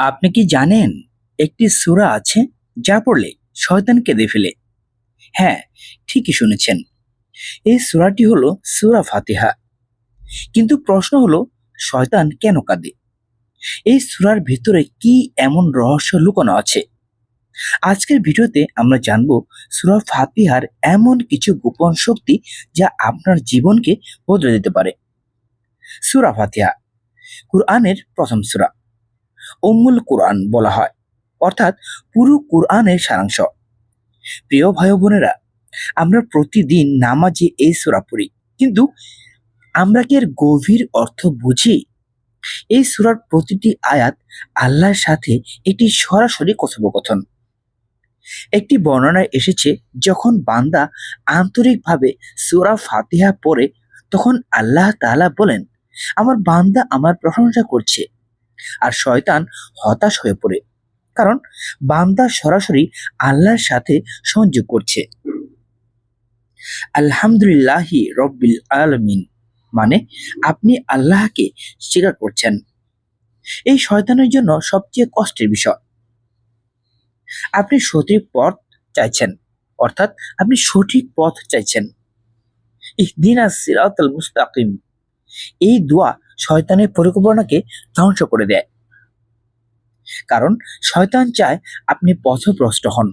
আপনি কি জানেন একটি সূরা আছে যা পড়লে শয়তান কেঁদে ফেলে? হ্যাঁ, ঠিকই শুনেছেন। এই সূরাটি হলো সূরা ফাতিহা। কিন্তু প্রশ্ন হলো, শয়তান কেন কাঁদে? এই সূরার ভিতরে কি এমন রহস্য লুকানো আছে? আজকের ভিডিওতে আমরা জানবো সূরা ফাতিহার এমন কিছু গোপন শক্তি যা আপনার জীবনকে বদলে দিতে পারে। সূরা ফাতিহা কুরআনের প্রথম সূরা। উম্মুল কুরআন বলা হয়, অর্থাৎ পুরো কুরআনের সারাংশ। প্রিয় ভাই ও বোনেরা, আমরা প্রতিদিন নামাজে এই সূরা পড়ি, কিন্তু আমরা কি এর গভীর অর্থ বুঝি? এই সূরার প্রতিটি আয়াত আল্লাহর সাথে একটি সরাসরি কথোপকথন। একটি বর্ণনায় এসেছে, যখন বান্দা আন্তরিকভাবে সূরা ফাতিহা পড়ে, তখন আল্লাহ তাআলা বলেন, আমার বান্দা আমার প্রশংসা করছে। আর শয়তান হতাশ হয়ে পড়ে, কারণ বান্দা সরাসরি আল্লাহর সাথে সংযোগ করছে। আলহামদুলিল্লাহি রব্বিল আলামিন মানে আপনি আল্লাহকে স্বীকার করছেন। এই শয়তানের জন্য সবচেয়ে কষ্টের বিষয়। আপনি সঠিক পথ চাইছেন, অর্থাৎ আপনি সঠিক পথ চাইছেন। ইহদিনাস সিরাতাল মুস্তাকিম, এই দোয়া শয়তানের পরিকল্পনাকে ধ্বংস করে দেয়। কারণ শয়তান চায় আপনি পথভ্রষ্ট হন,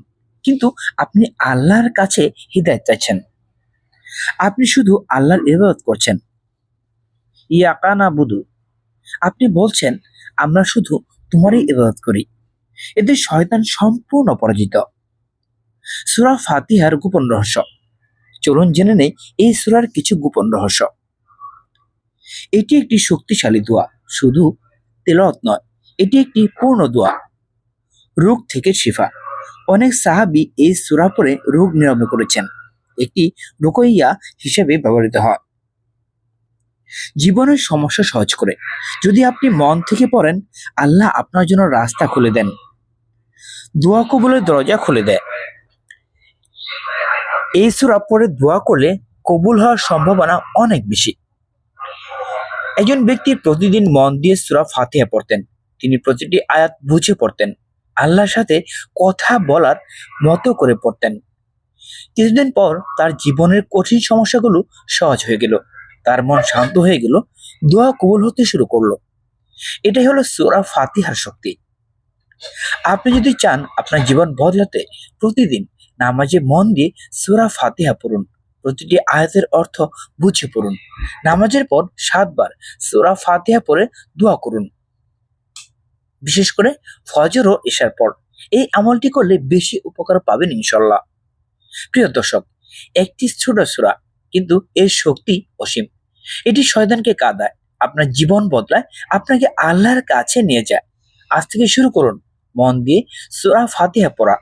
কিন্তু আপনি আল্লাহর কাছে হিদায়াত চাইছেন। আপনি শুধু আল্লাহর ইবাদত করছেন। ইয়াকা নাবুদু, আপনি বলছেন আমরা শুধু তোমারই ইবাদত করি। এতে শয়তান সম্পূর্ণ পরাজিত। সূরা ফাতিহার গোপন রহস্য। চলুন জেনে নেই এই সূরার কিছু গোপন রহস্য। এটি একটি শক্তিশালী দোয়া, শুধু তেলাওয়াত নয়, এটি একটি পূর্ণ দোয়া। রোগ থেকে শিফা। অনেক সাহাবী এই সূরা পড়ে রোগ নিরাময় করেছেন। একটি রুকইয়া হিসেবে ব্যবহৃত হয়। জীবনের সমস্যা সহজ করে। যদি আপনি মন থেকে পড়েন, আল্লাহ আপনার জন্য রাস্তা খুলে দেন, দোয়া কবুলের দরজা খুলে দেয়। এই সূরা পড়ে দোয়া করলে কবুল হওয়ার সম্ভাবনা অনেক বেশি। একজন ব্যক্তি প্রতিদিন মন দিয়ে সূরা ফাতিহা পড়তেন। তিনি প্রতিটি আয়াত বুঝে পড়তেন, আল্লাহর সাথে কথা বলার মতো করে পড়তেন। কিছুদিন পর তার জীবনের কঠিন সমস্যাগুলো সহজ হয়ে গেল, তার মন শান্ত হয়ে গেল, দোয়া কবুল হতে শুরু করলো। এটাই হলো সূরা ফাতিহার শক্তি। আপনি যদি চান আপনার জীবন বদলাতে, প্রতিদিন নামাজে মন দিয়ে সূরা ফাতিহা পড়ুন। প্রতিটি আয়াতের অর্থ বুঝে পড়ুন। নামাজের পর 7 বার সূরা ফাতিহা পড়ে দোয়া করুন, বিশেষ করে ফজর ও ইশার পর। এই আমলটি করলে বেশি উপকার পাবেন ইনশাল্লাহ। প্রিয় দর্শক, একটি ছোট সূরা, কিন্তু এর শক্তি অসীম। এটি শয়তানকে কাঁদায়, আপনার জীবন বদলায়, আপনাকে আল্লাহর কাছে নিয়ে যায়। আজ থেকে শুরু করুন মন দিয়ে সূরা ফাতিহা পড়া।